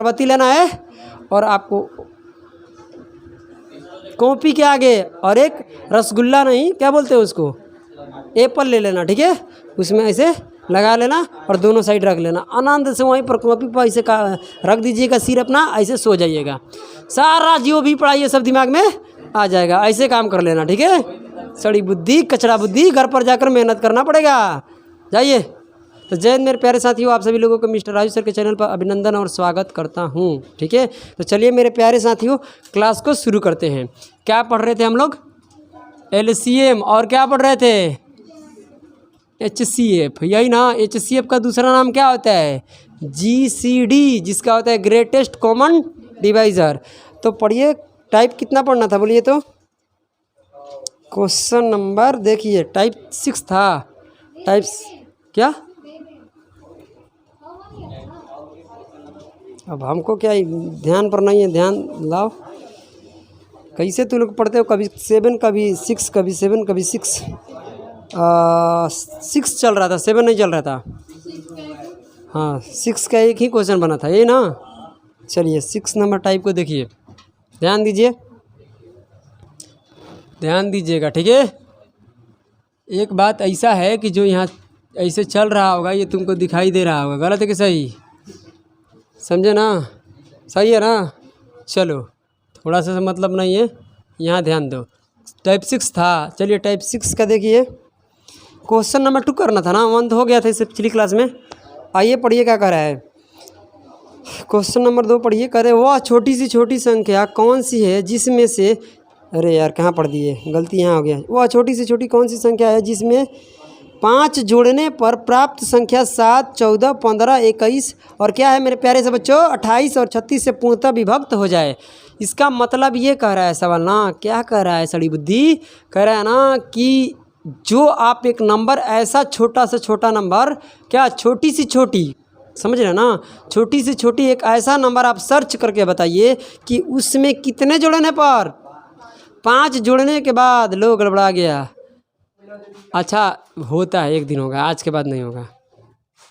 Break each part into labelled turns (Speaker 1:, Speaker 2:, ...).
Speaker 1: अगरबत्ती लेना है और आपको कॉपी के आगे और एक रसगुल्ला नहीं क्या बोलते हैं उसको, एप्पल ले लेना, ठीक है। उसमें ऐसे लगा लेना और दोनों साइड रख लेना। आनंद से वहीं पर कॉपी पर ऐसे का रख दीजिएगा सिर अपना, ऐसे सो जाइएगा। सारा जो भी पढ़ाई है सब दिमाग में आ जाएगा। ऐसे काम कर लेना, ठीक है। सड़ी बुद्धि कचरा बुद्धि, घर पर जाकर मेहनत करना पड़ेगा। जाइए। तो जय मेरे प्यारे साथियों, आप सभी लोगों को मिस्टर राजू सर के चैनल पर अभिनंदन और स्वागत करता हूँ, ठीक है। तो चलिए मेरे प्यारे साथियों, क्लास को शुरू करते हैं। क्या पढ़ रहे थे हम लोग? LCM। और क्या पढ़ रहे थे? HCF, यही ना। HCF का दूसरा नाम क्या होता है? GCD, जिसका होता है ग्रेटेस्ट कॉमन डिवाइज़र। तो पढ़िए, टाइप कितना पढ़ना था बोलिए तो? क्वेश्चन नंबर देखिए, टाइप 6 था। टाइप क्या? अब हमको क्या ध्यान पर नहीं है, ध्यान लाओ। कैसे तुम लोग पढ़ते हो? कभी 7, कभी 6, कभी 7, कभी 6। 6 चल रहा था, 7 नहीं चल रहा था। हाँ, 6 का एक ही क्वेश्चन बना था, ये ना। चलिए 6 नंबर टाइप को देखिए, ध्यान दीजिए, ध्यान दीजिएगा, ठीक है। एक बात ऐसा है कि जो यहाँ ऐसे चल रहा होगा ये तुमको दिखाई दे रहा होगा, गलत है कि सही? समझे ना? सही है ना? चलो, थोड़ा सा मतलब नहीं है, यहाँ ध्यान दो। टाइप 6 था। चलिए टाइप 6 का देखिए, क्वेश्चन नंबर 2 करना था ना। 1 तो हो गया था इससे पिछली क्लास में। आइए पढ़िए क्या कह रहा है। क्वेश्चन नंबर 2 पढ़िए। कह रहे वह छोटी सी छोटी संख्या कौन सी है जिसमें से, अरे यार कहाँ पढ़ दिए, गलती यहाँ हो गया। वह छोटी सी छोटी कौन सी संख्या है जिसमें 5 जोड़ने पर प्राप्त संख्या 7, 14, 15, 21 और क्या है मेरे प्यारे से बच्चों 28 और 36 से पूर्णतः विभक्त हो जाए। इसका मतलब ये कह रहा है सवाल ना, क्या कह रहा है सड़ी बुद्धि? कह रहा है ना कि जो आप एक नंबर, ऐसा छोटा से छोटा नंबर, क्या छोटी सी छोटी, समझ रहे ना, छोटी से छोटी एक ऐसा नंबर आप सर्च करके बताइए कि उसमें कितने जोड़ने पर, 5 जोड़ने के बाद लो गड़बड़ा गया। अच्छा होता है, एक दिन होगा, आज के बाद नहीं होगा,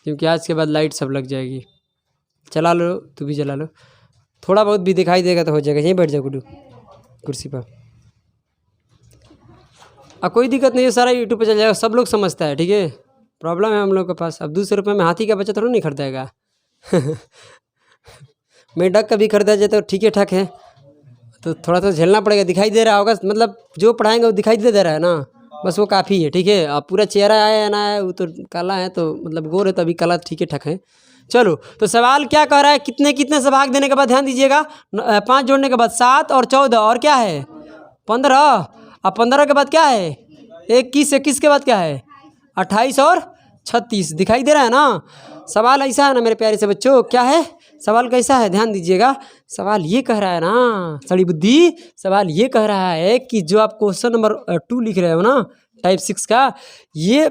Speaker 1: क्योंकि आज के बाद लाइट सब लग जाएगी। चला लो, तू भी चला लो, थोड़ा बहुत भी दिखाई देगा तो हो जाएगा। यहीं बैठ जाओ गुड्डू कुर्सी पर। अब कोई दिक्कत नहीं है, सारा यूट्यूब पे चल जाएगा, सब लोग समझता है, ठीक है। प्रॉब्लम है हम लोग के पास। अब 200 रुपये में हाथी का बच्चा थोड़ा नहीं खरीदेगा। मेढक का भी खरीदा जाए तो ठीक है ठाक है, तो थोड़ा सा झेलना पड़ेगा। दिखाई दे रहा होगा, मतलब जो पढ़ाएंगे वो दिखाई दे रहा है ना, बस वो काफ़ी है, ठीक है। अब पूरा चेहरा आया है ना, है वो तो काला है, तो मतलब गोर है तो अभी काला ठीक है ठाक है। चलो, तो सवाल क्या कह रहा है, कितने कितने से भाग देने के बाद, ध्यान दीजिएगा, 5 जोड़ने के बाद 7 और 14 और क्या है 15। अब 15 के बाद क्या है 21, 21 के बाद क्या है 28 और 36। दिखाई दे रहा है ना? सवाल ऐसा है ना मेरे प्यारे से बच्चों, क्या है सवाल, कैसा है ध्यान दीजिएगा। सवाल ये कह रहा है ना सड़ी बुद्धि, सवाल ये कह रहा है कि जो आप क्वेश्चन नंबर 2 लिख रहे हो ना टाइप 6 का, ये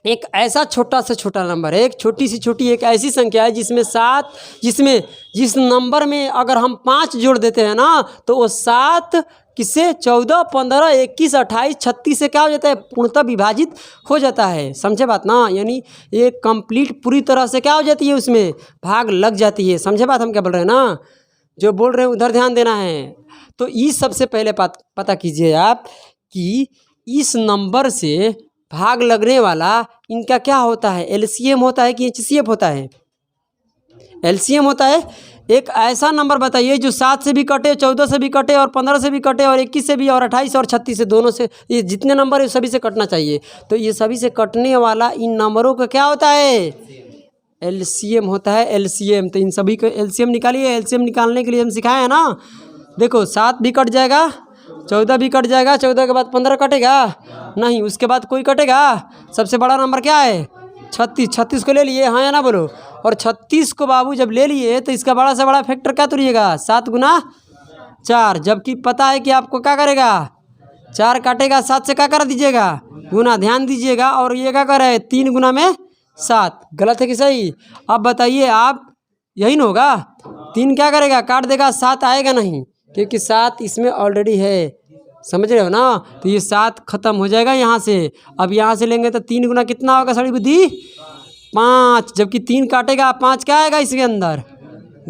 Speaker 1: एक ऐसा छोटा से छोटा नंबर है, एक छोटी सी छोटी एक ऐसी संख्या है जिसमें जिस नंबर में अगर हम 5 जोड़ देते हैं ना तो वो 7 किससे 14, 15, 21, 28, 36 से क्या हो जाता है, पूर्णतः विभाजित हो जाता है। समझे बात ना? यानी ये कंप्लीट पूरी तरह से क्या हो जाती है, उसमें भाग लग जाती है। समझे बात हम क्या बोल रहे हैं ना? जो बोल रहे हैं उधर ध्यान देना है। तो ये सबसे पहले पता कीजिए आप कि इस नंबर से भाग लगने वाला इनका क्या होता है, LCM होता है कि HCF होता है? LCM होता है। एक ऐसा नंबर बताइए जो 7 से भी कटे, 14 से भी कटे और 15 से भी कटे और 21 से भी और 28 और 36 से, दोनों से, ये जितने नंबर है सभी से कटना चाहिए। तो ये सभी से कटने वाला इन नंबरों का क्या होता है, LCM होता है। LCM, तो इन सभी को LCM निकालिए। LCM निकालने के लिए हम सिखाए हैं ना, देखो 7 भी कट जाएगा, 14 भी कट जाएगा, 14 के बाद 15 कटेगा नहीं, उसके बाद कोई कटेगा। सबसे बड़ा नंबर क्या है 36, 36 को ले लिए, हाँ या ना बोलो। और 36 को बाबू जब ले लिए तो इसका बड़ा से बड़ा फैक्टर क्या तुरिएगा, 7 गुना 4, जबकि पता है कि आपको क्या करेगा, 4 काटेगा 7 से क्या कर दीजिएगा, गुना। ध्यान दीजिएगा, और ये क्या कर रहे हैं 3 गुना में 7। गलत है कि सही? अब बताइए आप, यही ना होगा, 3 क्या करेगा काट देगा, 7 आएगा नहीं, क्योंकि 7 इसमें ऑलरेडी है। समझ रहे हो ना? तो ये 7 खत्म हो जाएगा यहाँ से। अब यहाँ से लेंगे तो 3 गुना कितना होगा सड़ी बुद्धि, 5, जबकि 3 काटेगा 5 क्या आएगा इसके अंदर,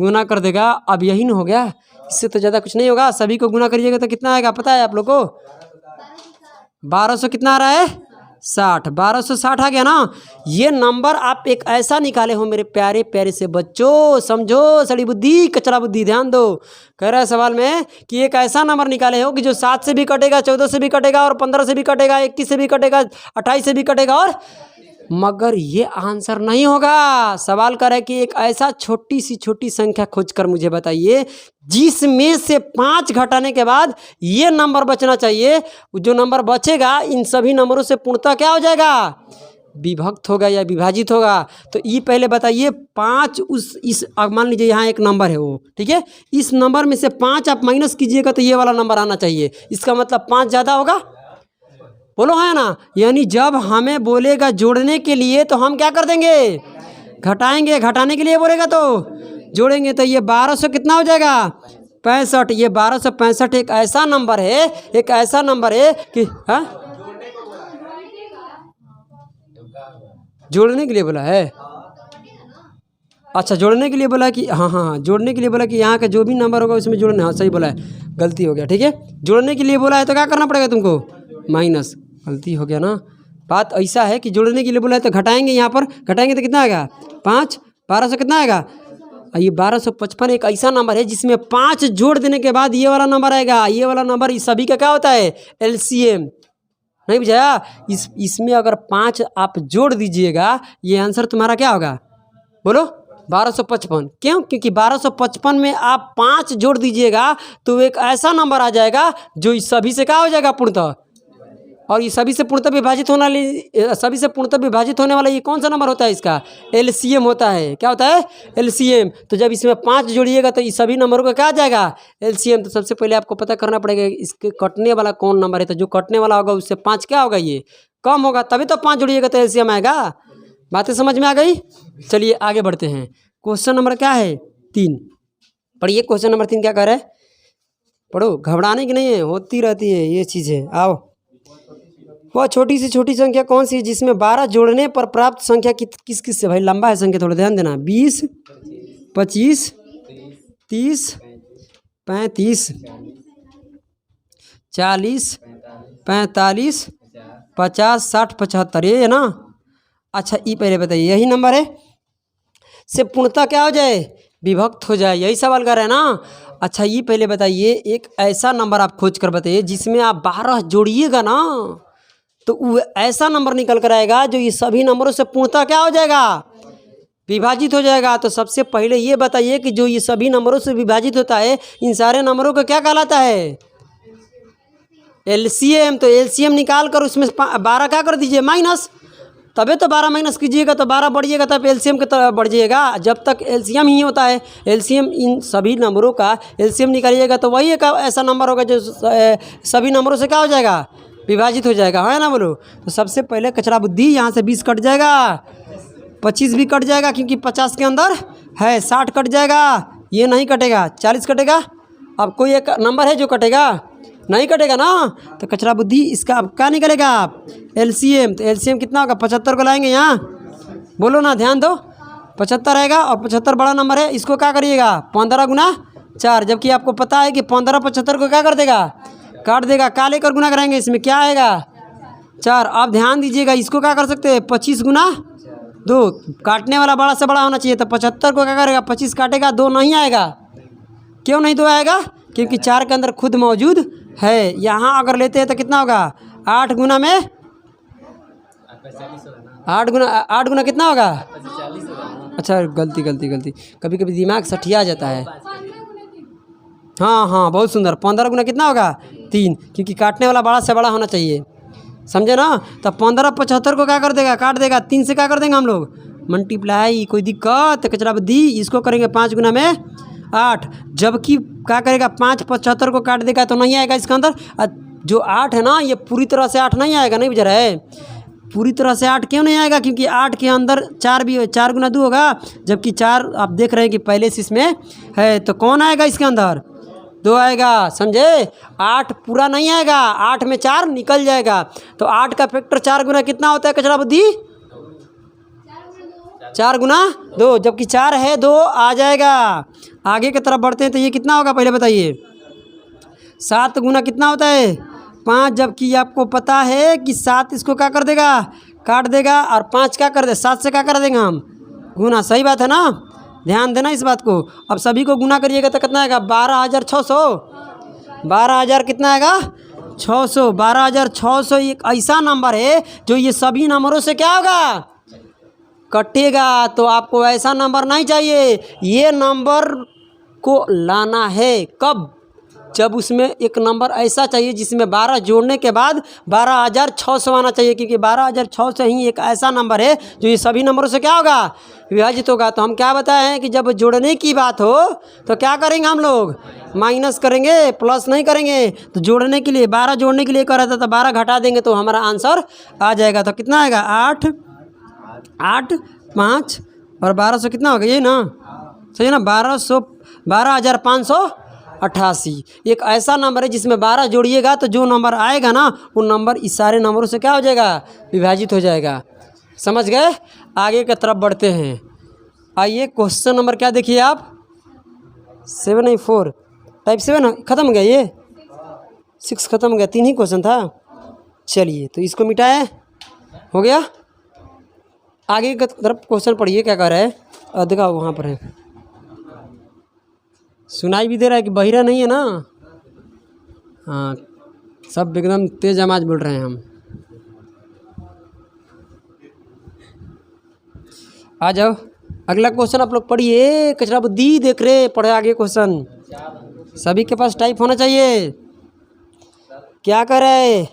Speaker 1: गुना कर देगा। अब यही ना हो गया, इससे तो ज़्यादा कुछ नहीं होगा। सभी को गुना करिएगा तो कितना आएगा पता है आप लोग को? 1200 कितना आ रहा है? 60। 1260 आ गया ना। ये नंबर आप एक ऐसा निकाले हो मेरे प्यारे प्यारे से बच्चों, समझो सड़ी बुद्धि कचरा बुद्धि, ध्यान दो। कह रहा है सवाल में कि एक ऐसा नंबर निकाले हो कि जो 7 से भी कटेगा, 14 से भी कटेगा, और 15 से भी कटेगा, 21 से भी कटेगा, 28 से भी कटेगा, और मगर ये आंसर नहीं होगा। सवाल कर है कि एक ऐसा छोटी सी छोटी संख्या खोजकर मुझे बताइए जिसमें से 5 घटाने के बाद ये नंबर बचना चाहिए। जो नंबर बचेगा इन सभी नंबरों से पूर्णतः क्या हो जाएगा? विभक्त होगा या विभाजित होगा। तो ये पहले बताइए 5 इस मान लीजिए यहाँ एक नंबर है वो, ठीक है, इस नंबर में से 5 आप माइनस कीजिएगा तो ये वाला नंबर आना चाहिए। इसका मतलब 5 ज़्यादा होगा, बोलो है ना। यानी जब हमें बोलेगा जोड़ने के लिए तो हम क्या कर देंगे? घटाएंगे। घटाने के लिए बोलेगा तो जोड़ेंगे। तो ये 1200 कितना हो जाएगा? 65। ये 1265 एक ऐसा नंबर है, एक ऐसा नंबर है कि हाँ जोड़ने के लिए बोला है। अच्छा, जोड़ने के लिए बोला कि हाँ, जोड़ने के लिए बोला कि यहाँ का जो भी नंबर होगा उसमें जोड़ना। हाँ सही बोला है, गलती हो गया, ठीक है। जोड़ने के लिए बोला है तो क्या करना पड़ेगा तुमको? माइनस। गलती हो गया ना। बात ऐसा है कि जोड़ने के लिए बोला है तो घटाएंगे, यहाँ पर घटाएंगे तो कितना आएगा? 5। 1200 कितना आएगा? ये 1255 एक ऐसा नंबर है जिसमें 5 जोड़ देने के बाद ये वाला नंबर आएगा। ये वाला नंबर इस सभी का क्या होता है? LCM। नहीं बुझाया? इसमें अगर 5 आप जोड़ दीजिएगा ये आंसर तुम्हारा क्या होगा? बोलो 1255। क्यों? क्योंकि 1255 में आप 5 जोड़ दीजिएगा तो एक ऐसा नंबर आ जाएगा जो इस सभी से क्या हो जाएगा? पूर्णतः। और ये सभी से पूर्णतः विभाजित होने वाला ये कौन सा नंबर होता है? इसका LCM होता है। क्या होता है? LCM। तो जब इसमें 5 जोड़िएगा तो इस सभी नंबरों का क्या आ जाएगा? LCM। तो सबसे पहले आपको पता करना पड़ेगा इसके कटने वाला कौन नंबर है। तो जो कटने वाला होगा उससे 5 क्या होगा? ये कम होगा, तभी तो 5 जोड़िएगा तो LCM आएगा। बातें समझ में आ गई? चलिए आगे बढ़ते हैं। क्वेश्चन नंबर क्या है? 3 पढ़िए। क्वेश्चन नंबर 3 क्या कह रहा है? पढ़ो, घबराने की नहीं है, होती रहती है ये चीज़ें। आओ। वह छोटी से छोटी संख्या कौन सी है जिसमें 12 जोड़ने पर प्राप्त संख्या किस किस से? भाई लंबा है संख्या, थोड़ा ध्यान देना। 20, 25, 30, 35, 40, 45, 50, 60, 75, ये है ना। अच्छा, ये पहले बताइए यही नंबर है से पूर्णतः क्या हो जाए? विभक्त हो जाए। यही सवाल कर रहे हैं ना। अच्छा, ये पहले बताइए एक ऐसा नंबर आप खोज कर बताइए जिसमें आप 12 जोड़िएगा ना तो वो ऐसा नंबर निकल कर आएगा जो ये सभी नंबरों से पूर्णतः क्या हो जाएगा? विभाजित हो जाएगा। तो सबसे पहले ये बताइए कि जो ये सभी नंबरों से विभाजित होता है इन सारे नंबरों का क्या कहलाता है? LCM। तो LCM निकाल कर उसमें 12 क्या कर दीजिए? माइनस। तबे तो 12 माइनस कीजिएगा तो 12 बढ़िएगा तब LCM की तरफ बढ़ जाइएगा। जब तक LCM ही होता है, LCM इन सभी नंबरों का LCM निकालिएगा तो वही एक ऐसा नंबर होगा जो सभी नंबरों से क्या हो जाएगा? विभाजित हो जाएगा, है ना। बोलो। तो सबसे पहले कचरा बुद्धि, यहाँ से 20 कट जाएगा, 25 भी कट जाएगा क्योंकि 50 के अंदर है, 60 कट जाएगा, ये नहीं कटेगा, 40 कटेगा। अब कोई एक नंबर है जो कटेगा? नहीं कटेगा ना। तो कचरा बुद्धि इसका अब क्या निकलेगा? LCM। तो LCM कितना होगा? 75 को लाएंगे यहाँ, बोलो ना, ध्यान दो। 75 आएगा और 75 बड़ा नंबर है, इसको क्या करिएगा? 15 गुना 4। जबकि आपको पता है कि 15 75 को क्या कर देगा? काट देगा। क्या लेकर गुना कराएंगे? इसमें क्या आएगा? 4। अब ध्यान दीजिएगा, इसको क्या कर सकते हैं? 25 गुना 2। काटने वाला बड़ा से बड़ा होना चाहिए। तो 75 को क्या करेगा? 25 काटेगा, 2 नहीं आएगा। क्यों नहीं 2 आएगा? क्योंकि 4 के अंदर खुद मौजूद है। यहाँ अगर लेते हैं तो कितना होगा? 8 गुना में 8 गुना कितना होगा? अच्छा, गलती। कभी कभी दिमाग सठिया जाता है। हाँ, बहुत सुंदर। 15 गुना कितना होगा? 3, क्योंकि काटने वाला बड़ा से बड़ा होना चाहिए, समझे ना। तो 15 75 को क्या कर देगा? काट देगा। 3 से क्या कर देंगे हम लोग? मल्टीप्लाई। कोई दिक्कत? कचरा बुद्धि। इसको करेंगे 5 गुना में 8। जबकि क्या करेगा? 5 75 को काट देगा तो नहीं आएगा इसके अंदर। जो 8 है ना, ये पूरी तरह से 8 नहीं आएगा। नहीं बुझ रहा है? पूरी तरह से 8 क्यों नहीं आएगा? क्योंकि 8 के अंदर 4 भी, 4 गुना 2 होगा। जबकि 4 आप देख रहे हैं कि पहले से इसमें है, तो कौन आएगा इसके अंदर? 2 आएगा, समझे। 8 पूरा नहीं आएगा, 8 में 4 निकल जाएगा। तो 8 का फैक्टर 4 गुना कितना होता है कचरा बुद्धि? 4 गुना 2, जबकि 4 है 2 आ जाएगा। आगे की तरफ बढ़ते हैं तो ये कितना होगा पहले बताइए। 7 गुना कितना होता है 5, जबकि आपको पता है कि 7 इसको क्या कर देगा, काट देगा, और 5 क्या कर दे 7 से क्या कर देंगे हम, गुना। सही बात है ना, ध्यान देना इस बात को। अब सभी को गुना करिएगा तो कितना आएगा 12,600। 12,000 कितना आएगा 600। 12,600 एक ऐसा नंबर है जो ये सभी नंबरों से क्या होगा, कटेगा। तो आपको ऐसा नंबर नहीं चाहिए, ये नंबर को लाना है कब, जब उसमें एक नंबर ऐसा चाहिए जिसमें 12 जोड़ने के बाद 12,600 आना चाहिए, क्योंकि 12,600 ही एक ऐसा नंबर है जो ये सभी नंबरों से क्या होगा, विभाजित होगा। तो हम क्या बताए हैं कि जब जोड़ने की बात हो तो क्या करेंगे हम लोग, माइनस करेंगे, प्लस नहीं करेंगे। तो जोड़ने के लिए 12 जोड़ने के लिए कर रहा था तो 12 घटा देंगे तो हमारा आंसर आ जाएगा। तो कितना आएगा 8, 5 और 1200 कितना होगा, ये ना सही है ना, 12,588। एक ऐसा नंबर है जिसमें 12 जोड़िएगा तो जो नंबर आएगा ना वो नंबर इस सारे नंबरों से क्या हो जाएगा, विभाजित हो जाएगा। समझ गए। आगे की तरफ बढ़ते हैं। आइए क्वेश्चन नंबर क्या देखिए आप, 7 नहीं 4 टाइप 7 ख़त्म हो गया, ये 6 ख़त्म हो गया, 3 ही क्वेश्चन था। चलिए तो इसको मिटाए, हो गया। आगे की तरफ क्वेश्चन पढ़िए क्या कह रहा है, दिखाओ वहाँ पर है, सुनाई भी दे रहा है कि बहिरा नहीं है ना। हाँ सब एकदम तेज आवाज़ बोल रहे हैं हम। आ जाओ अगला क्वेश्चन आप लोग पढ़िए। कचरा बुद्धि देख रहे पढ़े आगे क्वेश्चन, सभी के पास टाइप होना चाहिए। क्या कर रहे हैं,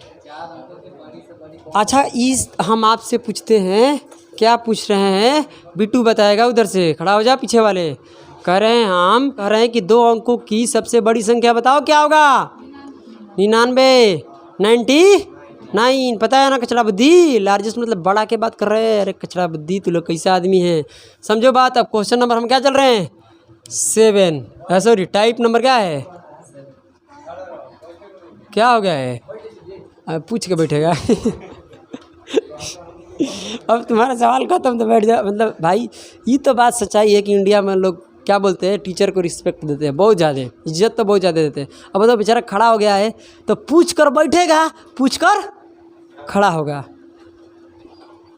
Speaker 1: अच्छा इस हम आपसे पूछते हैं, क्या पूछ रहे हैं, बिट्टू बताएगा, उधर से खड़ा हो जा पीछे वाले। कह रहे हैं हम कह रहे हैं कि 2 अंकों की सबसे बड़ी संख्या बताओ क्या होगा, 99, 99। पता है ना कचरा बुद्धि, लार्जेस्ट मतलब बड़ा के बात कर रहे हैं। अरे कचरा बुद्धि तू लोग कैसा आदमी है, समझो बात। अब क्वेश्चन नंबर हम क्या चल रहे हैं 7, सॉरी टाइप नंबर क्या है, क्या हो गया है, अब पूछ के बैठेगा अब तुम्हारा सवाल खत्म तो बैठ जा। मतलब भाई ये तो बात सच्चाई है कि इंडिया में लोग क्या बोलते हैं, टीचर को रिस्पेक्ट देते हैं बहुत ज़्यादा, इज्जत तो बहुत ज़्यादा देते हैं। अब तो बेचारा खड़ा हो गया है तो पूछ कर बैठेगा, पूछ कर खड़ा होगा।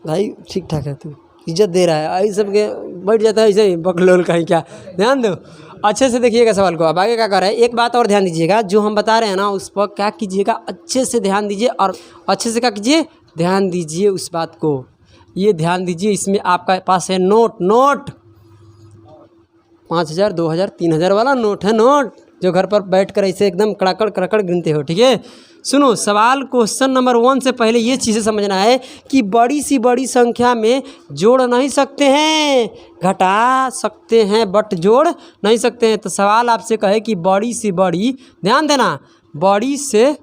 Speaker 1: भाई ठीक ठाक है, तू इज्जत दे रहा है, ऐसे सब के बैठ जाता है ऐसे ही बकलोल कहीं। क्या ध्यान दो, अच्छे से देखिएगा सवाल को। अब आगे क्या कर रहा है, एक बात और ध्यान दीजिएगा, जो हम बता रहे हैं ना उस पर क्या कीजिएगा, अच्छे से ध्यान दीजिए और अच्छे से क्या कीजिए, ध्यान दीजिए उस बात को। ये ध्यान दीजिए, इसमें आपका पास है नोट 5,000 2,000 3,000 वाला नोट है, नोट जो घर पर बैठकर ऐसे एकदम कड़ाकड़ कड़ाकड़ गिनते हो। ठीक है, सुनो सवाल क्वेश्चन नंबर 1 से पहले ये चीज़ें समझना है कि बड़ी सी बड़ी संख्या में जोड़ नहीं सकते हैं, घटा सकते हैं बट जोड़ नहीं सकते हैं। तो सवाल आपसे कहे कि बड़ी से बड़ी, ध्यान देना, बड़ी से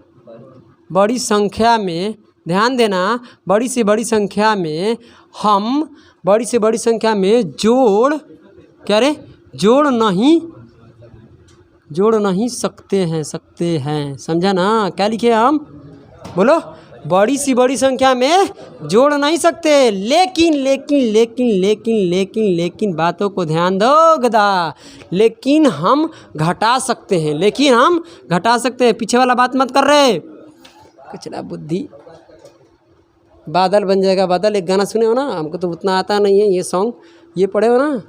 Speaker 1: बड़ी संख्या में, ध्यान देना, बड़ी से बड़ी संख्या में हम बड़ी से बड़ी संख्या में जोड़ क्या रे, जोड़ नहीं सकते हैं, समझा ना। क्या लिखे हम, बोलो, बड़ी सी बड़ी संख्या में जोड़ नहीं सकते, लेकिन बातों को ध्यान दो गधा, लेकिन हम घटा सकते हैं, पीछे वाला बात मत कर रहे। कचरा बुद्धि, बादल बन जाएगा बादल, एक गाना सुने हो ना, हमको तो उतना आता नहीं है ये सॉन्ग, ये पढ़े हो ना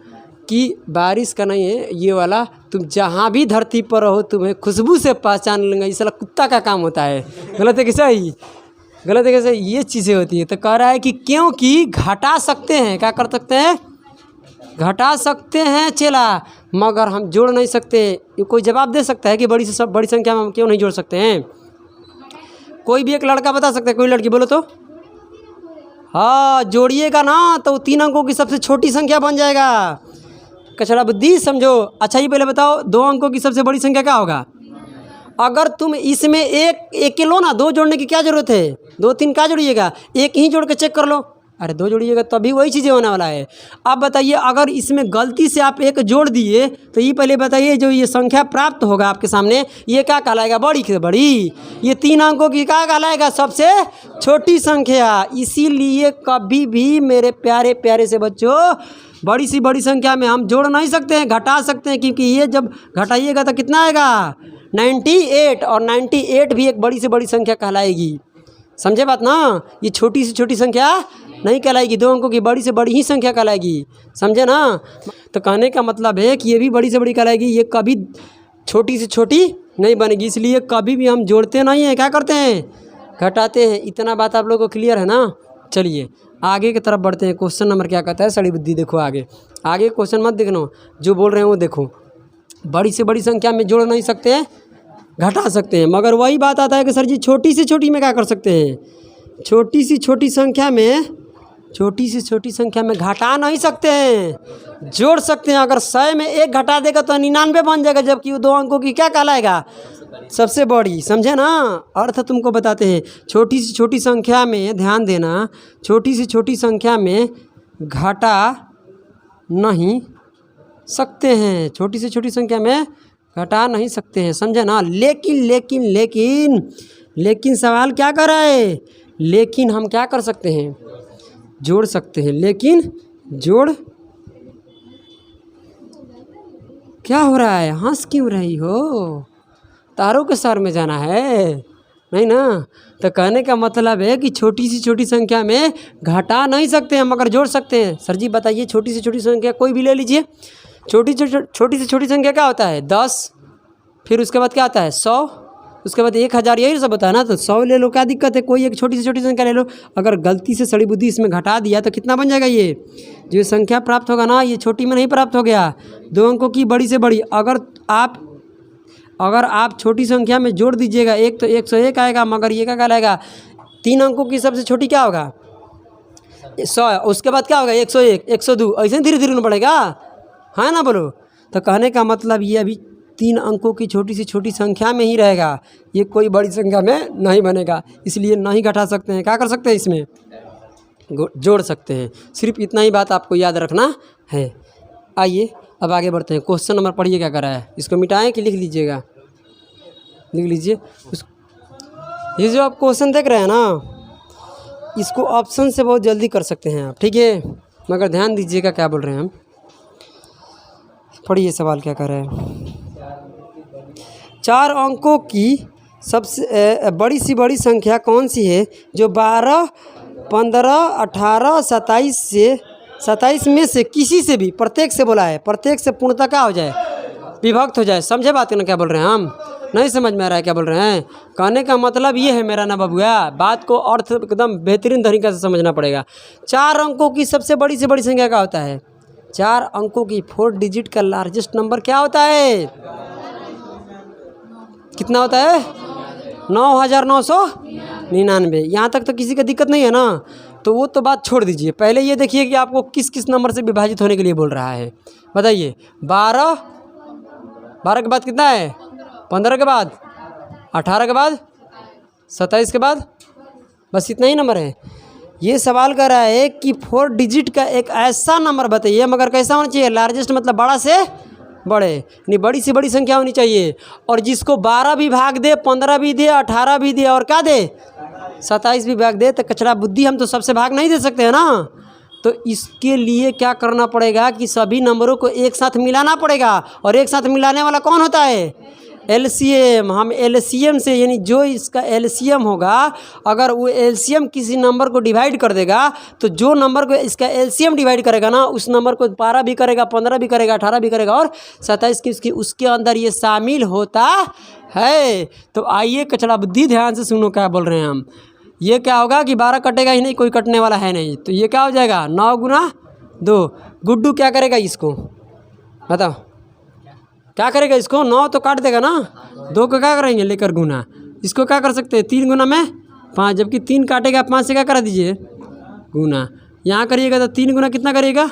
Speaker 1: कि बारिश का नहीं है ये वाला, तुम जहाँ भी धरती पर रहो तुम्हें खुशबू से पहचान लेंगे। ये साला कुत्ता का काम होता है, गलत है कैसा ही, गलत है कैसे, ये चीज़ें होती है। तो कह रहा है कि क्योंकि घटा सकते हैं, क्या कर सकते हैं, घटा सकते हैं चेला, मगर हम जोड़ नहीं सकते। ये कोई जवाब दे सकता है कि बड़ी से सब बड़ी संख्या में हम क्यों नहीं जोड़ सकते हैं? कोई भी एक लड़का बता सकता है, कोई लड़की बोलो तो। हाँ जोड़िएगा ना तो 3 अंकों की सबसे छोटी संख्या बन जाएगा। कचरा बुद्धि समझो। अच्छा ये पहले बताओ 2 अंकों की सबसे बड़ी संख्या क्या होगा? अगर तुम इसमें एक लो ना, 2 जोड़ने की क्या जरूरत है, 2 3 क्या जोड़िएगा, एक ही जोड़ के चेक कर लो। अरे 2 जोड़िएगा तभी वही चीज़ें होने वाला है। अब बताइए अगर इसमें गलती से आप 1 जोड़ दिए तो ये पहले बताइए जो ये संख्या प्राप्त होगा आपके सामने ये क्या कहलाएगा, बड़ी से बड़ी। ये 3 अंकों की क्या कहलाएगा, सबसे छोटी संख्या। इसीलिए कभी भी मेरे प्यारे प्यारे से बच्चों बड़ी सी बड़ी संख्या में हम जोड़ नहीं सकते हैं, घटा सकते हैं, क्योंकि ये जब घटाइएगा तो कितना आएगा 98, और 98 भी एक बड़ी से बड़ी संख्या कहलाएगी। समझे बात ना, ये छोटी से छोटी संख्या नहीं कहलाएगी, 2 अंकों की बड़ी से बड़ी ही संख्या कहलाएगी। समझे ना, तो कहने का मतलब है कि ये भी बड़ी से बड़ी कहलाएगी, ये कभी छोटी से छोटी नहीं बनेगी। इसलिए कभी भी हम जोड़ते नहीं हैं, क्या करते हैं, घटाते हैं। इतना बात आप लोगों को क्लियर है ना। चलिए आगे की तरफ बढ़ते हैं। क्वेश्चन नंबर क्या कहता है, सड़ी बुद्धि देखो। आगे क्वेश्चन मत देखना, जो बोल रहे हैं वो देखो। बड़ी से बड़ी संख्या में जोड़ नहीं सकते हैं, घटा सकते हैं, मगर वही बात आता है कि सर जी छोटी से छोटी में क्या कर सकते हैं, छोटी से छोटी संख्या में घटा नहीं सकते हैं, जोड़ सकते हैं। अगर 100 में 1 घटा देगा तो 99 बन जाएगा, जबकि वो 2 अंकों की क्या कहलाएगा, सबसे बड़ी। समझे ना, अर्थ तुमको बताते हैं। छोटी से छोटी संख्या में, ध्यान देना, छोटी से छोटी संख्या में घटा नहीं सकते हैं, छोटी से छोटी संख्या में घटा नहीं सकते हैं। समझे ना। लेकिन लेकिन लेकिन लेकिन सवाल क्या कर रहा है, लेकिन हम क्या कर सकते हैं, जोड़ सकते हैं। लेकिन जोड़ क्या हो रहा है, हंस क्यों रही हो, तारों के सर में जाना है नहीं ना। तो कहने का मतलब है कि छोटी से छोटी संख्या में घटा नहीं सकते हैं, मगर जोड़ सकते हैं। सर जी बताइए, छोटी से छोटी संख्या कोई भी ले लीजिए। छोटी से छोटी संख्या क्या होता है, 10, फिर उसके बाद क्या आता है 100, उसके बाद 1000, यही सब होता है ना। तो 100 ले लो, क्या दिक्कत है, कोई एक छोटी से छोटी संख्या ले लो। अगर गलती से सड़ी बुद्धि इसमें घटा दिया तो कितना बन जाएगा, ये जो संख्या प्राप्त होगा ना, ये छोटी में नहीं प्राप्त हो गया, 2 अंकों की बड़ी से बड़ी। अगर आप छोटी संख्या में जोड़ दीजिएगा 1 तो 101 आएगा, मगर ये क्या कहलाएगा, 3 अंकों की सबसे छोटी क्या होगा 100, उसके बाद क्या होगा 101, 102, ऐसे धीरे धीरे बढ़ेगा, है ना, बोलो। तो कहने का मतलब ये अभी 3 अंकों की छोटी से छोटी संख्या में ही रहेगा, ये कोई बड़ी संख्या में नहीं बनेगा। इसलिए नहीं घटा सकते हैं, क्या कर सकते हैं, इसमें जोड़ सकते हैं। सिर्फ इतना ही बात आपको याद रखना है। आइए अब आगे बढ़ते हैं। क्वेश्चन नंबर पढ़िए क्या कर रहा है, इसको मिटाएं कि लिख लीजिएगा, लिख लीजिए। ये जो आप क्वेश्चन देख रहे हैं ना, इसको ऑप्शन से बहुत जल्दी कर सकते हैं आप, ठीक है, मगर ध्यान दीजिएगा क्या बोल रहे हैं हम। पढ़िए सवाल क्या कर रहे हैं। 4 अंकों की सबसे बड़ी सी बड़ी संख्या कौन सी है जो 12, 15, 18, 27 में से किसी से भी, प्रत्येक से बोला है, प्रत्येक से पूर्णतः क्या हो जाए, विभक्त हो जाए। समझे बात ना क्या बोल रहे हैं हम, नहीं समझ में आ रहा है क्या बोल रहे हैं। कहने का मतलब ये है मेरा ना बबुआ, बात को अर्थ एकदम बेहतरीन तरीके से समझना पड़ेगा। 4 अंकों की सबसे बड़ी से बड़ी संख्या क्या होता है, 4 अंकों की 4 डिजिट का लार्जेस्ट नंबर क्या होता है, कितना होता है 9999। यहाँ तक तो किसी का दिक्कत नहीं है ना। तो वो तो बात छोड़ दीजिए, पहले ये देखिए कि आपको किस किस नंबर से विभाजित होने के लिए बोल रहा है। बताइए 12 के बाद कितना है, 15 के बाद, 18 के बाद, 27 के बाद, बस इतना ही नंबर है। ये सवाल कर रहा है कि 4 डिजिट का एक ऐसा नंबर बताइए, मगर कैसा होना चाहिए, लार्जेस्ट मतलब बड़ा से बड़े, यानी बड़ी से बड़ी संख्या होनी चाहिए, और जिसको 12 भी भाग दे, 15 भी दे, 18 भी दे, और क्या दे 27 भी भाग दे। तो कचरा बुद्धि, हम तो सबसे भाग नहीं दे सकते हैं ना। तो इसके लिए क्या करना पड़ेगा कि सभी नंबरों को एक साथ मिलाना पड़ेगा, और एक साथ मिलाने वाला कौन होता है, एलसीएम। हम एलसीएम से, यानी जो इसका एलसीएम होगा, अगर वो एलसीएम किसी नंबर को डिवाइड कर देगा, तो जो नंबर को इसका एलसीएम डिवाइड करेगा ना, उस नंबर को 12 भी करेगा, 15 भी करेगा, 18 भी करेगा, और 27 की उसके अंदर ये शामिल होता है। तो आइए कचड़ा बुद्धि ध्यान से सुनो क्या बोल रहे हैं हम। ये क्या होगा कि 12 कटेगा ही नहीं, कोई कटने वाला है नहीं, तो ये क्या हो जाएगा 9 गुना 2। गुड्डू क्या करेगा इसको, बताओ क्या करेगा इसको, 9 तो काट देगा ना, 2 को क्या करेंगे लेकर गुना, इसको क्या कर सकते हैं 3 गुना में 5, जबकि 3 काटेगा 5 से क्या करा दीजिए गुना, यहाँ करिएगा तो 3 गुना कितना करिएगा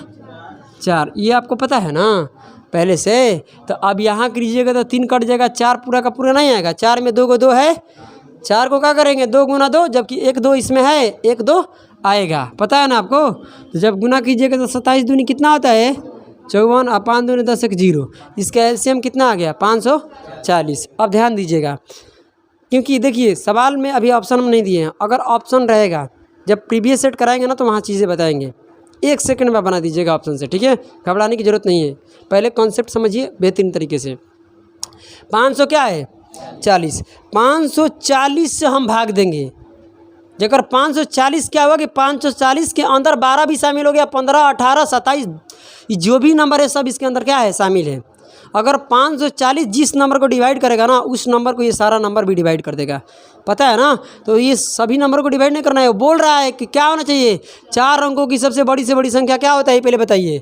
Speaker 1: 4। ये आपको पता है ना पहले से। तो अब यहाँ कीजिएगा तो 3 कट जाएगा, 4 पूरा का पूरा नहीं आएगा, 4 में 2 को 2 है, 4 को क्या करेंगे 2 गुना 2, जबकि 1 2 इसमें है, 1 2 आएगा, पता है ना आपको। तो जब गुना कीजिएगा तो 27 दूनी कितना होता है 54 और 5 दूनी 10 एक 0। इसका एलसीएम कितना आ गया 540। अब ध्यान दीजिएगा, क्योंकि देखिए सवाल में अभी ऑप्शन हम नहीं दिए हैं, अगर ऑप्शन रहेगा जब प्रीवियस सेट कराएंगे ना तो वहाँ चीज़ें बताएंगे। 1 सेकंड में बना दीजिएगा ऑप्शन से, ठीक है, घबराने की ज़रूरत नहीं है। पहले कॉन्सेप्ट समझिए बेहतरीन तरीके से। 500 क्या है 40, 540 से हम भाग देंगे। जगह 540 क्या हुआ कि 540 के अंदर 12 भी शामिल हो गया, 15, 18, 27 जो भी नंबर है सब इसके अंदर क्या है शामिल है। अगर 540 जिस नंबर को डिवाइड करेगा ना उस नंबर को ये सारा नंबर भी डिवाइड कर देगा, पता है ना। तो ये सभी नंबर को डिवाइड नहीं करना है। वो बोल रहा है कि क्या होना चाहिए 4 अंकों की सबसे बड़ी से बड़ी संख्या क्या होता है पहले बताइए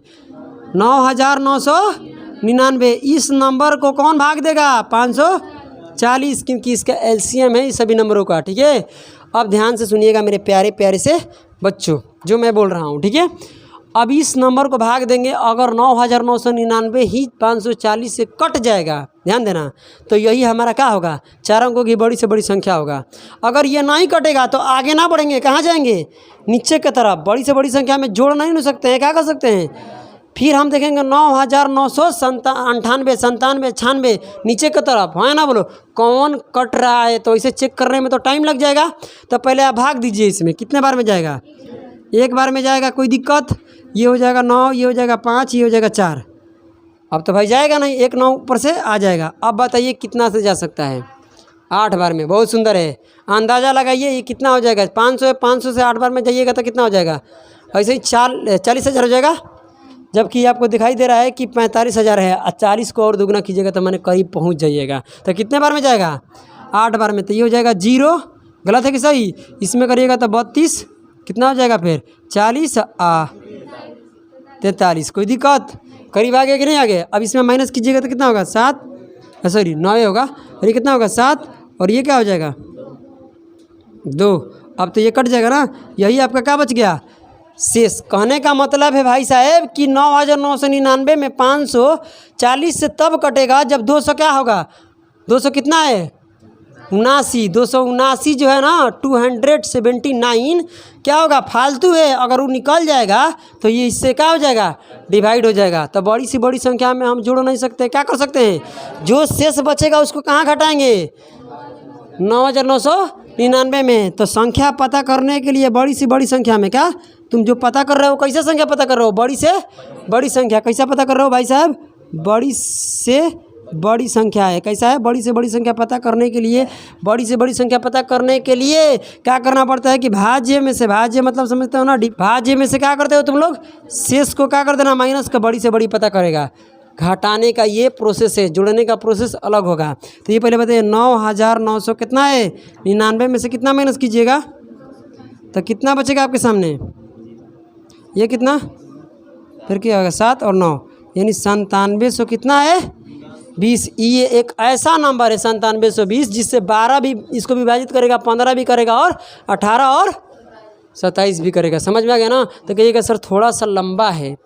Speaker 1: 9999। इस नंबर को कौन भाग देगा 540, क्योंकि इसका एलसीएम है इस सभी नंबरों का, ठीक है। अब ध्यान से सुनिएगा मेरे प्यारे प्यारे से बच्चों जो मैं बोल रहा हूँ, ठीक है। अब इस नंबर को भाग देंगे, अगर 9999 ही 540 से कट जाएगा, ध्यान देना, तो यही हमारा क्या होगा 4 अंकों की बड़ी से बड़ी संख्या होगा। अगर ये नहीं कटेगा तो आगे ना बढ़ेंगे, कहाँ जाएंगे नीचे की तरफ। बड़ी से बड़ी संख्या में जोड़ नहीं हो सकते हैं, क्या कर सकते हैं, फिर हम देखेंगे 9998, 97, 96 नीचे की तरफ, है ना। बोलो कौन कट रहा है, तो इसे चेक करने में तो टाइम लग जाएगा। तो पहले आप भाग दीजिए, इसमें कितने बार में जाएगा, एक बार में जाएगा, कोई दिक्कत। ये हो जाएगा 9, ये हो जाएगा 5, ये हो जाएगा 4। अब तो भाई जाएगा नहीं, 1 9 ऊपर से आ जाएगा। अब बताइए कितना से जा सकता है 8 बार में। बहुत सुंदर है, अंदाज़ा लगाइए ये कितना हो जाएगा। 500 है, 500 से 8 बार में जाइएगा तो कितना हो जाएगा, ऐसे ही 40,000 हो जाएगा। जबकि आपको दिखाई दे रहा है कि 45,000 है। 40 को और दुगना कीजिएगा तो मैंने करीब पहुंच जाइएगा। तो कितने बार में जाएगा 8 बार में। तो ये हो जाएगा 0, गलत है कि सही। इसमें करिएगा तो 32, कितना हो जाएगा फिर 40 43, कोई दिक्कत, करीब आ गया कि नहीं आ गया। अब इसमें माइनस कीजिएगा तो कितना होगा 7, सॉरी 9 होगा, और ये कितना होगा 7, और ये क्या हो जाएगा 2। अब तो ये कट जाएगा ना, यही आपका क्या बच गया शेष। कहने का मतलब है भाई साहब कि 9999 में 540 से तब कटेगा जब 200 क्या होगा, 200 कितना है 79, 279 जो है ना 279 क्या होगा फालतू है। अगर वो निकल जाएगा तो ये इससे क्या हो जाएगा डिवाइड हो जाएगा। तो बड़ी सी बड़ी संख्या में हम जोड़ नहीं सकते, क्या कर सकते हैं, जो शेष बचेगा उसको कहाँ घटाएंगे 9999 में। तो संख्या पता करने के लिए बड़ी सी बड़ी संख्या में क्या तुम जो पता कर रहे हो, कैसे संख्या पता कर रहे हो, बड़ी से बड़ी संख्या कैसा पता कर रहे हो भाई साहब, बड़ी से बड़ी संख्या है। कैसा है बड़ी से बड़ी संख्या पता करने के लिए, बड़ी से बड़ी संख्या पता करने के लिए क्या करना पड़ता है कि भाज्य में से, भाज्य मतलब समझते हो ना, भाज्य में से क्या करते हो तुम लोग शेष को क्या कर देना माइनस का, बड़ी से बड़ी पता करेगा। घटाने का ये प्रोसेस है, जोड़ने का प्रोसेस अलग होगा। तो ये पहले बताइए 9900 कितना है 99 में से कितना माइनस कीजिएगा तो कितना बचेगा आपके सामने, ये कितना फिर क्या होगा 7 और 9 यानी 9700 कितना है 20। ये एक ऐसा नंबर है 9720 जिससे 12 भी इसको विभाजित करेगा, 15 भी करेगा और 18 और 27 भी करेगा। समझ में आ गया ना। तो कहिएगा सर थोड़ा सा लंबा है।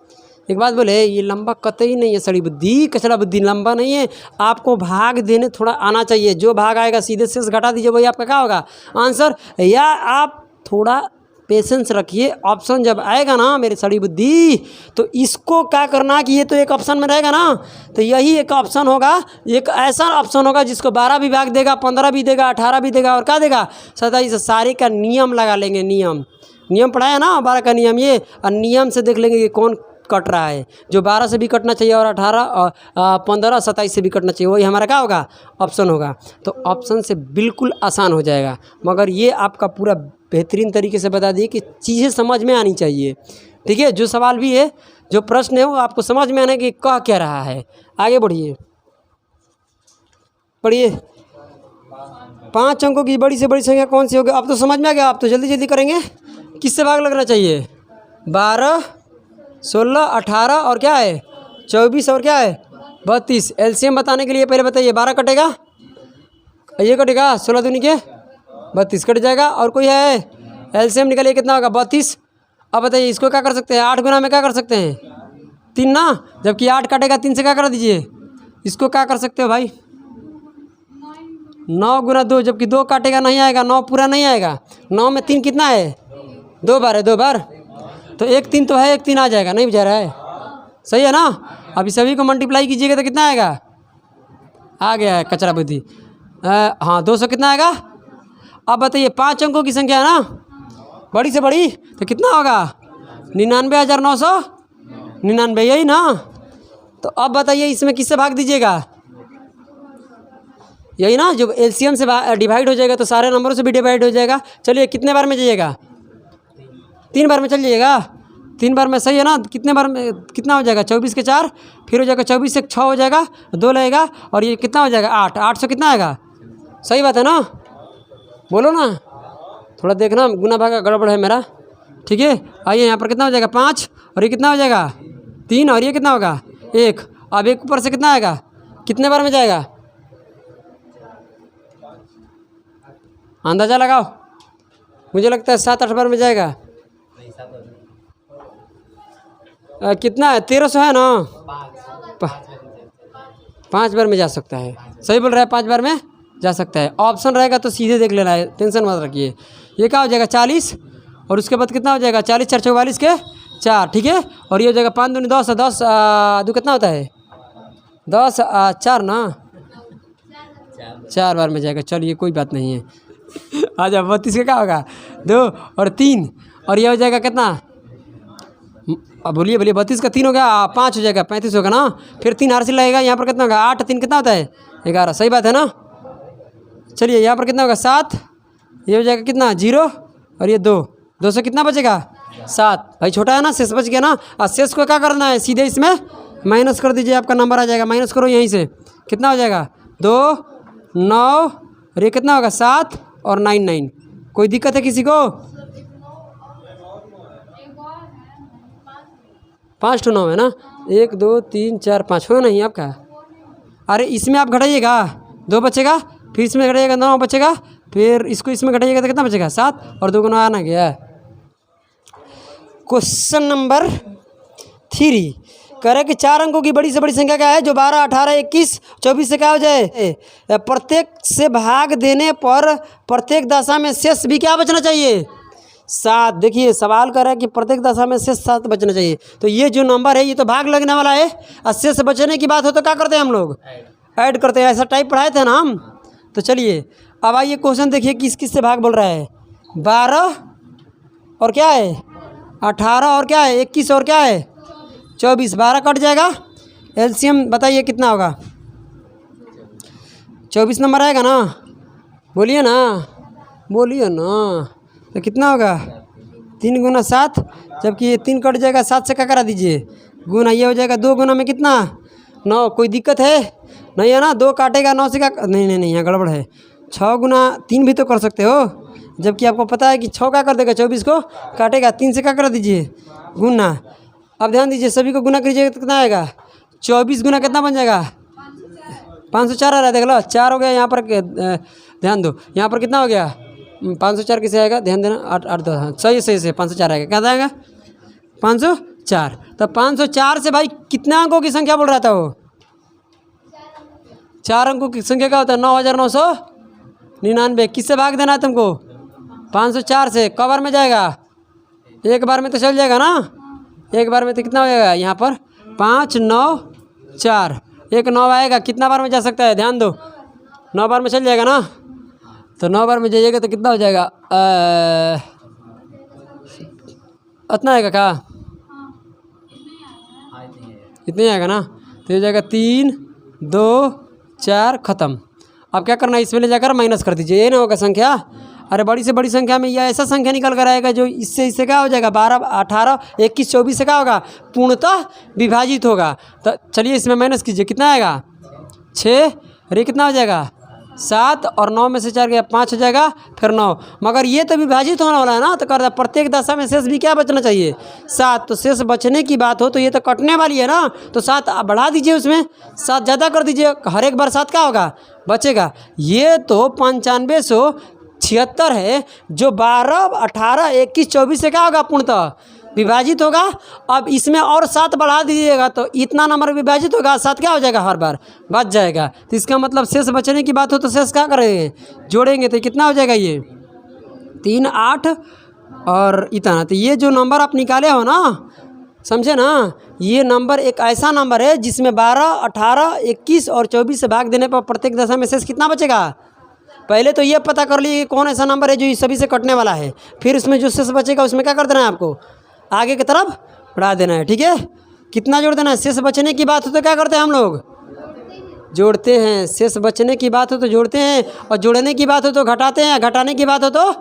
Speaker 1: एक बात बोले ये लंबा कतई नहीं है, सड़ी बुद्धि कचड़ा बुद्धि लंबा नहीं है। आपको भाग देने थोड़ा आना चाहिए, जो भाग आएगा सीधे से घटा दीजिए वही आपका क्या होगा आंसर। या आप थोड़ा पेशेंस रखिए, ऑप्शन जब आएगा ना मेरे सड़ी बुद्धि तो इसको क्या करना कि ये तो एक ऑप्शन में रहेगा ना, तो यही एक ऑप्शन होगा, एक ऐसा ऑप्शन होगा जिसको 12 भी भाग देगा, 15 भी देगा, 18 भी देगा और क्या देगा 27। सारे का नियम लगा लेंगे, नियम पढ़ाया ना 12 का नियम, ये और नियम से देख लेंगे कि कौन कट रहा है। जो 12 से भी कटना चाहिए और 18 और 15 27 से भी कटना चाहिए, वही हमारा क्या होगा ऑप्शन होगा। तो ऑप्शन से बिल्कुल आसान हो जाएगा। मगर ये आपका पूरा बेहतरीन तरीके से बता दिए कि चीज़ें समझ में आनी चाहिए, ठीक है। जो सवाल भी है, जो प्रश्न है वो आपको समझ में आने कि कह क्या रहा है। आगे बढ़िए, पढ़िए 5 अंकों की बड़ी से बड़ी संख्या कौन सी होगी। अब तो समझ में आ गया, आप तो जल्दी जल्दी करेंगे। किससे भाग लगना चाहिए 12 16 18 और क्या है 24 और क्या है 32। एलसीएम बताने के लिए पहले बताइए 12 कटेगा, ये कटेगा 16 दूनी के 32 कट जाएगा। और कोई है एलसीएम निकालिए कितना होगा 32। अब बताइए इसको क्या कर सकते हैं 8 गुना में क्या कर सकते हैं 3 ना, जबकि 8 कटेगा 3 से क्या कर दीजिए, इसको क्या कर सकते हो भाई 9 गुना 2, जबकि 2 काटेगा नहीं आएगा, 9 पूरा नहीं आएगा। 9 में 3 कितना है 2 बार है, 2 बार तो 1 3 तो है, 1 3 आ जाएगा, नहीं जा रहा है, सही है ना। अभी सभी को मल्टीप्लाई कीजिएगा तो कितना आएगा, आ गया है कचरा बुद्धि। हाँ 200 कितना आएगा। अब बताइए 5 अंकों की संख्या है ना, बड़ी से बड़ी, तो कितना होगा 99,999, यही ना। तो अब बताइए इसमें किससे भाग दीजिएगा, यही ना, जब एलसीएम से डिवाइड हो जाएगा तो सारे नंबरों से भी डिवाइड हो जाएगा। चलिए कितने बार में जाइएगा, 3 बार में चल जाइएगा, 3 बार में, सही है ना। कितने बार में कितना हो जाएगा, 24 के 4, फिर हो जाएगा 24 से 6 हो जाएगा, 2 लगेगा, और ये कितना हो जाएगा 8, 800 कितना आएगा, सही बात है ना, बोलो ना, थोड़ा देखना गुना भागा गड़बड़ है मेरा, ठीक है। आइए यहाँ पर कितना हो जाएगा 5, और ये कितना हो जाएगा 3, और ये कितना होगा 1। अब 1 ऊपर से कितना आएगा, कितने बार में जाएगा, अंदाज़ा लगाओ, मुझे लगता है 7-8 बार में जाएगा। कितना है 1300 है ना, 5 बार में जा सकता है, सही बोल रहा है, 5 बार में जा सकता है। ऑप्शन रहेगा तो सीधे देख लेना है, टेंशन मत रखिए। ये क्या हो जाएगा 40, और उसके बाद कितना हो जाएगा 40 4 44 के 4, ठीक है। और ये हो जाएगा 5 दूनी 10, 10 2 कितना होता है 10 4 ना, 4 बार में जाएगा। चलिए कोई बात नहीं है। आ जाओ 32 का क्या होगा 2 और 3, और ये हो जाएगा कितना, अब बोलिए 32 का 3 हो गया, 5 हो जाएगा 35 होगा ना, फिर 3 आरसी लगेगा, यहाँ पर कितना होगा 8 3 कितना होता है 11, सही बात है ना। चलिए यहाँ पर कितना होगा 7, ये हो जाएगा कितना 0, और ये 2 200 कितना बचेगा 7, भाई छोटा है ना, शेष बच गया ना। और शेष को क्या करना है, सीधे इसमें माइनस कर दीजिए, आपका नंबर आ जाएगा, माइनस करो यहीं से, कितना हो जाएगा 2 9, और ये कितना होगा 7 और 9 9। कोई दिक्कत है किसी को, 5 to 9 है ना, 1 2 3 4 5 हो नहीं आपका। अरे इसमें आप घटाइएगा 2 बचेगा, फिर इसमें घटाइएगा 9 बचेगा, फिर इसको इसमें घटाइएगा तो कितना बचेगा 7, और 2 गुना आना गया। क्वेश्चन नंबर 3 कह रहे कि 4 अंकों की बड़ी से बड़ी संख्या क्या है जो 12 18 21 24 से क्या हो जाए, प्रत्येक से भाग देने पर प्रत्येक दशा में शेष भी क्या बचना चाहिए 7। देखिए सवाल कर रहा है कि प्रत्येक दशा में शेष 7 बचना चाहिए, तो ये जो नंबर है ये तो भाग लगने वाला है, और शेष बचने की बात हो तो क्या करते हैं हम लोग ऐड करते हैं, ऐसा टाइप पढ़ाए थे ना हम। तो चलिए अब आइए क्वेश्चन देखिए किस किस से भाग बोल रहा है, 12 और क्या है 18 और क्या है 21 और क्या है 24, 12 कट जाएगा, एलसीएम बताइए कितना होगा, 24 नंबर आएगा ना, बोलिए ना बोलिए ना, तो कितना होगा 3 गुना 7, जबकि ये 3 कट जाएगा, 7 से क्या करा दीजिए गुना, ये हो जाएगा 2 गुना में कितना 9। कोई दिक्कत है नहीं है ना, 2 काटेगा 9 से क्या, नहीं यहाँ गड़बड़ है, 6 गुना 3 भी तो कर सकते हो, जबकि आपको पता है कि 6 क्या कर देगा 24 को काटेगा, 3 से क्या कर दीजिए गुना। अब ध्यान दीजिए सभी को गुना कीजिएगा तो कितना आएगा 24 गुना कितना बन जाएगा 504 आ रहा है, देख लो 4 हो गया, यहाँ पर ध्यान दो, यहाँ पर कितना हो गया 504 किसे आएगा, ध्यान देना 8 8 2, हाँ सही से 504 आएगा, क्या आएगा 504। तो 504 से भाई कितने अंकों की संख्या बोल रहा था वो, 4 अंकों की संख्या क्या होता है 9999। किससे भाग देना है तुमको 504 से, कब बार में जाएगा, एक बार में तो चल जाएगा ना, एक बार में तो कितना हो जाएगा यहाँ पर 5 9 4, 1 9 आएगा, कितना बार में जा सकता है ध्यान दो, 9 बार में चल जाएगा ना, तो 9 बार में जाइएगा तो कितना हो जाएगा इतना आएगा क्या, इतने आएगा ना, तो हो जाएगा 3 2 4 ख़त्म। अब क्या करना है इसमें ले जाकर माइनस कर दीजिए, ये ना होगा संख्या, अरे बड़ी से बड़ी संख्या में यह ऐसा संख्या निकल कर आएगा जो इससे क्या हो जाएगा 12 18 21 24 से क्या होगा पूर्णतः विभाजित होगा। तो चलिए इसमें माइनस कीजिए, कितना आएगा 6, अरे कितना हो जाएगा 7, और 9 में से 4 गया 5 हो जाएगा, फिर 9, मगर ये तो विभाजित होने वाला है ना, तो कर दे प्रत्येक दशा में शेष भी क्या बचना चाहिए 7। तो शेष बचने की बात हो तो ये तो कटने वाली है ना, तो 7 आप बढ़ा दीजिए, उसमें 7 ज़्यादा कर दीजिए, हर एक बार 7 क्या होगा बचेगा। ये तो 9576 है जो 12 18 21 24 से क्या होगा पूर्णतः विभाजित होगा। अब इसमें और 7 बढ़ा दीजिएगा तो इतना नंबर विभाजित होगा, 7 क्या हो जाएगा हर बार बच जाएगा। तो इसका मतलब शेष बचने की बात हो तो शेष क्या करेंगे जोड़ेंगे, तो कितना हो जाएगा ये 3 8 और इतना। तो ये जो नंबर आप निकाले हो ना, समझे ना, ये नंबर एक ऐसा नंबर है जिसमें 12, 18, 21 और 24 से भाग देने पर प्रत्येक दशा में शेष कितना बचेगा। पहले तो ये पता कर लिए कि कौन ऐसा नंबर है जो इस सभी से कटने वाला है, फिर उसमें जो शेष बचेगा उसमें क्या कर देना है आपको, आगे की तरफ बढ़ा देना है। ठीक है, कितना जोड़ देना है। शेष बचने की बात हो तो क्या करते हैं हम लोग, जोड़ते हैं। शेष बचने की बात हो तो जोड़ते हैं, और जोड़ने की बात हो तो घटाते हैं, घटाने की बात हो तो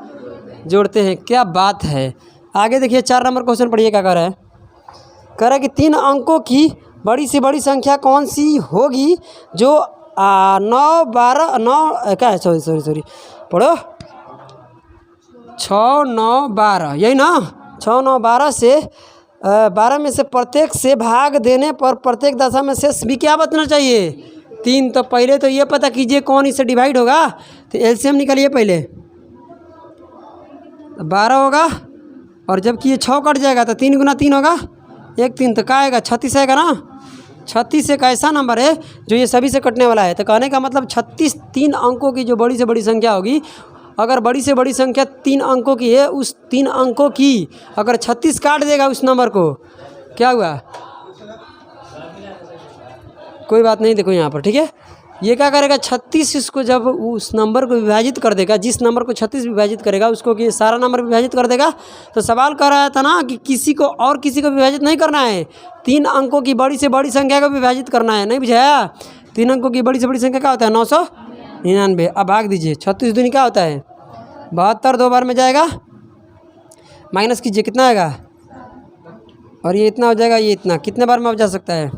Speaker 1: जोड़ते हैं। क्या बात है। आगे देखिए 4 नंबर क्वेश्चन पढ़िए क्या कह रहा है। कह रहा है कि 3 अंकों की बड़ी से बड़ी संख्या कौन सी होगी जो 9, 12, 9 क्या है, सॉरी पढ़ो, 6, 9, 12, यही ना। 6, 9, 12 से 12 में से प्रत्येक से भाग देने पर प्रत्येक दशा में शेष भी क्या बचना चाहिए, 3। तो पहले तो ये पता कीजिए कौन इससे डिवाइड होगा, तो एलसीएम निकालिए पहले। 12 होगा, और जबकि ये 6 कट जाएगा तो 3 गुना 3 होगा, 1 3, तो क्या आएगा, 36 आएगा ना। 36 एक ऐसा नंबर है जो ये सभी से कटने वाला है। तो कहने का मतलब 36 3 अंकों की जो बड़ी से बड़ी संख्या होगी, अगर बड़ी से बड़ी संख्या 3 अंकों की है, उस 3 अंकों की अगर 36 काट देगा उस नंबर को, क्या हुआ, कोई बात नहीं। देखो यहाँ पर, ठीक है, ये क्या करेगा, 36 इसको जब उस नंबर को विभाजित कर देगा, जिस नंबर को 36 विभाजित करेगा उसको कि सारा नंबर विभाजित कर देगा। तो सवाल कर रहा था ना कि किसी को और किसी को विभाजित नहीं करना है, 3 अंकों की बड़ी से बड़ी संख्या को विभाजित करना है। नहीं बुझाया, 3 अंकों की बड़ी से बड़ी संख्या क्या होता है, 999। अब भाग दीजिए, 36 दूनी क्या होता है, 72, 2 बार में जाएगा, माइनस कीजिए कितना आएगा, और ये इतना हो जाएगा, ये इतना, कितने बार में अब जा सकता है,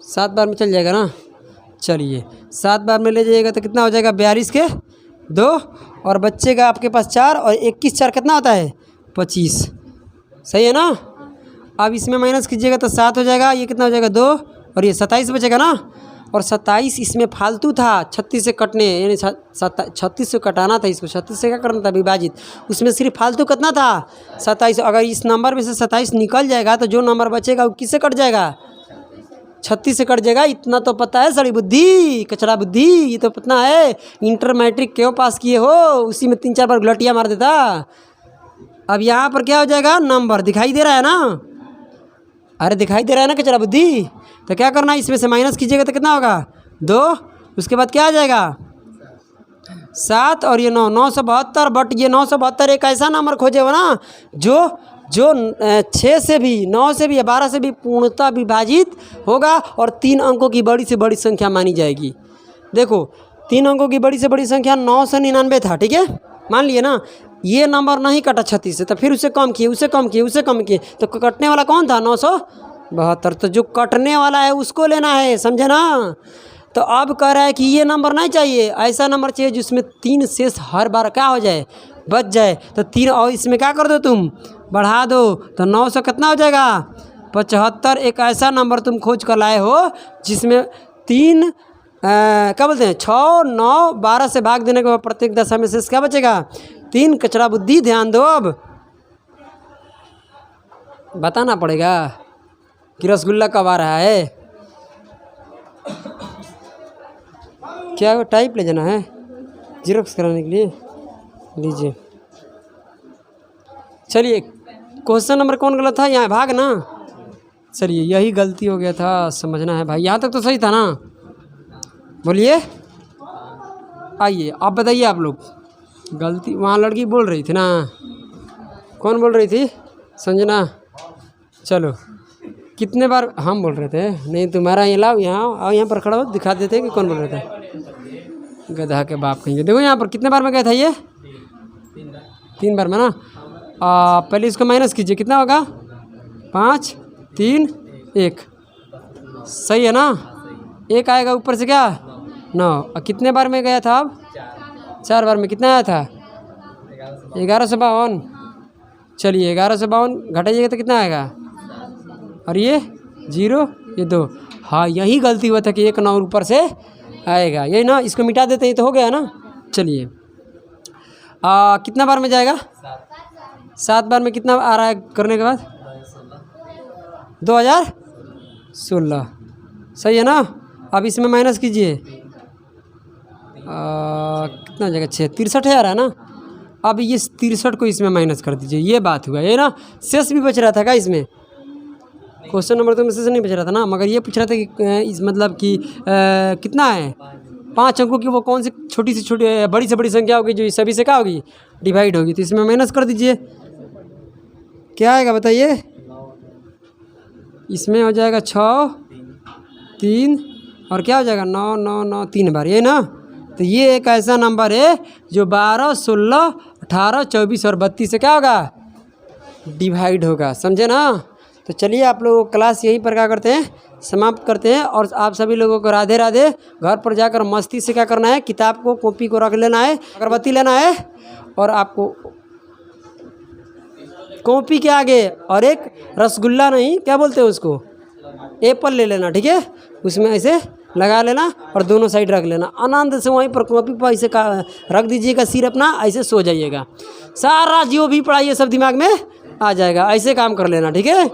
Speaker 1: 7 बार में चल जाएगा ना। चलिए 7 बार में ले जाइएगा तो कितना हो जाएगा, 42 के 2, और बच्चेगा आपके पास 4, और 21 4 कितना होता है, 25। सही है ना। अब इसमें माइनस कीजिएगा तो 7 हो जाएगा, ये कितना हो जाएगा, 2, और ये 27 बचेगा ना। और 27 इसमें फालतू था 36 से कटने, यानी 36 से कटाना था इसको, 36 से क्या करना था, विभाजित। उसमें सिर्फ फालतू कितना था, 27। अगर इस नंबर में से 27 निकल जाएगा तो जो नंबर बचेगा वो किससे कट जाएगा, 36 से कट जाएगा। इतना तो पता है, सड़ी बुद्धि, कचरा बुद्धि, ये तो पता है। इंटर मैट्रिक क्यों पास किए हो, उसी में 3 4 बार गुलटियाँ मार देता। अब यहाँ पर क्या हो जाएगा, नंबर दिखाई दे रहा है ना, अरे दिखाई दे रहा है ना कचरा बुद्धि। तो क्या करना है, इसमें से माइनस कीजिएगा तो कितना होगा, 2, उसके बाद क्या आ जाएगा, 7, और ये 9, 972। बट ये 972 एक ऐसा नंबर खोजे हो ना जो 6 से भी, 9 से भी या 12 से भी पूर्णतः विभाजित होगा, और 3 अंकों की बड़ी से बड़ी संख्या मानी जाएगी। देखो 3 अंकों की बड़ी से बड़ी संख्या 999 था, ठीक है, मान लिए ना। ये नंबर नहीं कटा 36 से, तो फिर उसे कम किए, उसे कम किए, उसे कम किए, तो कटने वाला कौन था, 972। तो जो कटने वाला है उसको लेना है, समझे ना। तो अब कह रहा है कि ये नंबर नहीं चाहिए, ऐसा नंबर चाहिए जिसमें 3 शेष हर बार क्या हो जाए, बच जाए। तो 3 और इसमें क्या कर दो, तुम बढ़ा दो, तो 900 कितना हो जाएगा, 75। एक ऐसा नंबर तुम खोज कर लाए हो जिसमें 3 क्या बोलते हैं, 6, 9, 12 से भाग देने के बाद प्रत्येक दशा में शेष क्या बचेगा, 3। कचरा बुद्धि, ध्यान दो। अब बताना पड़ेगा कि रसगुल्ला कब आ रहा है, क्या टाइप ले जाना है जीरोक्स कराने के लिए, लीजिए। चलिए क्वेश्चन नंबर कौन गलत था, यहाँ भाग ना। चलिए यही गलती हो गया था, समझना है भाई, यहाँ तक तो सही था ना। बोलिए, आइए आप बताइए, आप लोग गलती, वहाँ लड़की बोल रही थी ना, कौन बोल रही थी, संजना। चलो कितने बार हम बोल रहे थे, नहीं तुम्हारा ये लाओ, यहाँ आओ, यहाँ पर खड़ा हो, दिखा देते हैं कि कौन बोल रहे थे, गधा के बाप कहेंगे। देखो यहाँ पर कितने बार में गया था ये, 3 बार में ना। पहले इसको माइनस कीजिए, कितना होगा, 5, 3, 1, सही है ना। 1 आएगा ऊपर से क्या, 9। और कितने बार में गया था, अब 4 बार में कितना आया था, 1152। चलिए 1152 घटाइएगा तो कितना आएगा, और ये 0, ये 2। हाँ यही गलती हुआ था कि 1 9 ऊपर से आएगा, यही ना। इसको मिटा देते हैं तो हो गया ना। चलिए कितना बार में जाएगा, 7 बार में कितना आ रहा है करने के बाद, 2016, सही है ना। अब इसमें माइनस कीजिए, कितना हो जाएगा, 6, 63 आ रहा है ना। अब ये 63 को इसमें माइनस कर दीजिए, ये बात हुआ ये ना। शेष भी बच रहा था क्या इसमें? क्वेश्चन नंबर 2 में शेष नहीं बच रहा था ना, मगर ये पूछ रहा था कि इस मतलब कि कितना है 5 अंकों की वो कौन सी छोटी से छोटी बड़ी से बड़ी संख्या होगी जो इस सभी से क्या होगी, डिवाइड होगी। तो इसमें माइनस कर दीजिए, क्या आएगा बताइए? इसमें हो जाएगा 6 3 और क्या हो जाएगा 9 9 9 3 बार, ये ना। तो ये एक ऐसा नंबर है जो 12 16 18 24 और 32 से क्या होगा, डिवाइड होगा, समझे ना। तो चलिए आप लोगों को क्लास यहीं पर क्या करते हैं, समाप्त करते हैं। और आप सभी लोगों को राधे राधे। घर पर जाकर मस्ती से क्या करना है, किताब को कॉपी को रख लेना है, अगरबत्ती लेना है और आपको कॉपी के आगे और एक रसगुल्ला नहीं क्या बोलते हैं उसको, एप्पल ले लेना, ठीक है। उसमें ऐसे लगा लेना और दोनों साइड रख लेना, आनंद से वहीं पर कॉपी पर ऐसे का रख दीजिएगा, सिर अपना ऐसे सो जाइएगा, सारा जो भी पढ़ाई सब दिमाग में आ जाएगा। ऐसे काम कर लेना, ठीक है।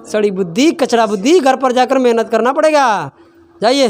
Speaker 1: सड़ी बुद्धि कचरा बुद्धि, घर पर जाकर मेहनत करना पड़ेगा। जाइए।